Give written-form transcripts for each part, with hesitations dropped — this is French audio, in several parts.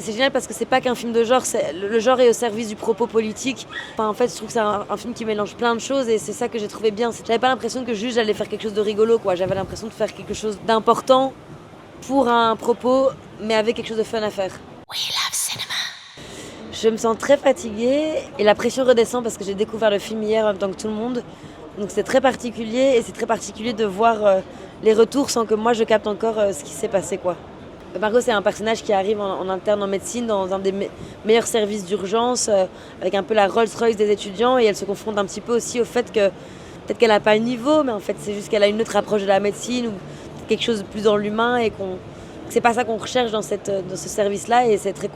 c'est génial parce que c'est pas qu'un film de genre, le genre est au service du propos politique. Enfin, en fait, je trouve que c'est un film qui mélange plein de choses et c'est ça que j'ai trouvé bien. J'avais pas l'impression que juste j'allais faire quelque chose de rigolo, quoi. J'avais l'impression de faire quelque chose d'important pour un propos, mais avec quelque chose de fun à faire. We love cinema. Je me sens très fatiguée et la pression redescend parce que j'ai découvert le film hier en même temps que tout le monde. Donc c'est très particulier et c'est très particulier de voir les retours sans que moi je capte encore ce qui s'est passé, quoi. Margot, c'est un personnage qui arrive en interne en médecine dans un des meilleurs services d'urgence, avec un peu la Rolls-Royce des étudiants, et elle se confronte un petit peu aussi au fait que peut-être qu'elle n'a pas le niveau, mais en fait c'est juste qu'elle a une autre approche de la médecine ou quelque chose de plus dans l'humain et que c'est pas ça qu'on recherche dans ce service-là, et c'est très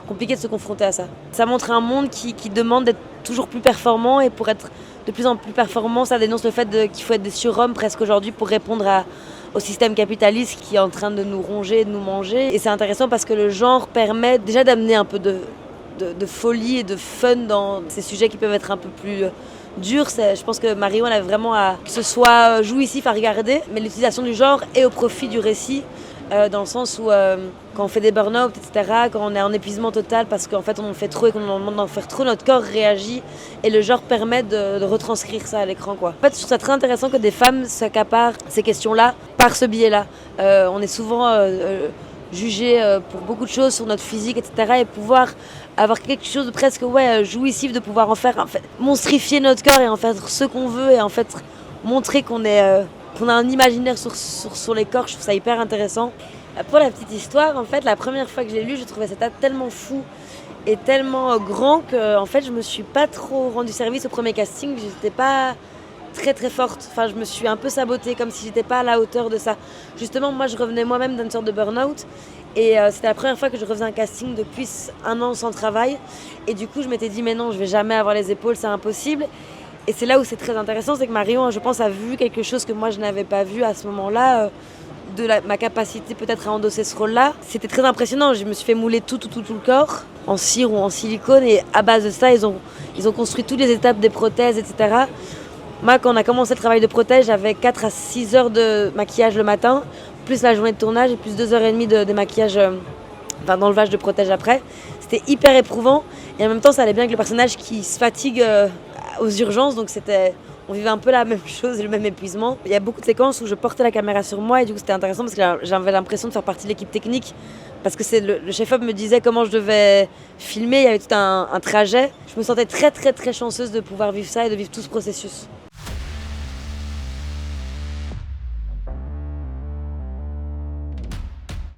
compliqué de se confronter à ça. Ça montre un monde qui demande d'être toujours plus performant, et pour être de plus en plus performant, ça dénonce le fait qu'il faut être des surhommes presque aujourd'hui pour répondre au système capitaliste qui est en train de nous ronger, de nous manger. Et c'est intéressant parce que le genre permet déjà d'amener un peu de folie et de fun dans ces sujets qui peuvent être un peu plus durs. Je pense que Marion, elle a vraiment que ce soit jouissif à regarder, mais l'utilisation du genre est au profit du récit, dans le sens où quand on fait des burn-out, etc., quand on est en épuisement total parce qu'en fait on en fait trop et qu'on nous demande d'en faire trop, notre corps réagit et le genre permet de retranscrire ça à l'écran, quoi. En fait, je trouve ça très intéressant que des femmes s'accaparent ces questions-là par ce biais-là. On est souvent jugé pour beaucoup de choses sur notre physique, etc., et pouvoir avoir quelque chose de presque jouissif, de pouvoir en faire, en fait, monstrifier notre corps et en faire ce qu'on veut, et en fait montrer qu'on a un imaginaire sur les corps. Je trouve ça hyper intéressant. Pour la petite histoire, en fait, la première fois que je l'ai lu, je trouvais ça tellement fou et tellement grand que en fait, je me suis pas trop rendu service au premier casting. J'étais pas très très forte. Enfin, je me suis un peu sabotée, comme si j'étais pas à la hauteur de ça. Justement, moi, je revenais moi-même d'une sorte de burn-out. Et c'était la première fois que je refaisais un casting depuis 1 an sans travail. Et du coup, je m'étais dit, mais non, je vais jamais avoir les épaules, c'est impossible. Et c'est là où c'est très intéressant, c'est que Marion, je pense, a vu quelque chose que moi, je n'avais pas vu à ce moment-là, ma capacité peut-être à endosser ce rôle-là. C'était très impressionnant. Je me suis fait mouler tout le corps, en cire ou en silicone. Et à base de ça, ils ont construit toutes les étapes des prothèses, etc. Moi, quand on a commencé le travail de prothèse, j'avais 4 à 6 heures de maquillage le matin, plus la journée de tournage et plus 2h30 de maquillage, d'enlevage de prothèse après. C'était hyper éprouvant. Et en même temps, ça allait bien avec le personnage qui se fatigue aux urgences. Donc on vivait un peu la même chose, le même épuisement. Il y a beaucoup de séquences où je portais la caméra sur moi et du coup c'était intéressant parce que j'avais l'impression de faire partie de l'équipe technique, parce que le chef-op me disait comment je devais filmer, il y avait tout un trajet. Je me sentais très très très chanceuse de pouvoir vivre ça et de vivre tout ce processus.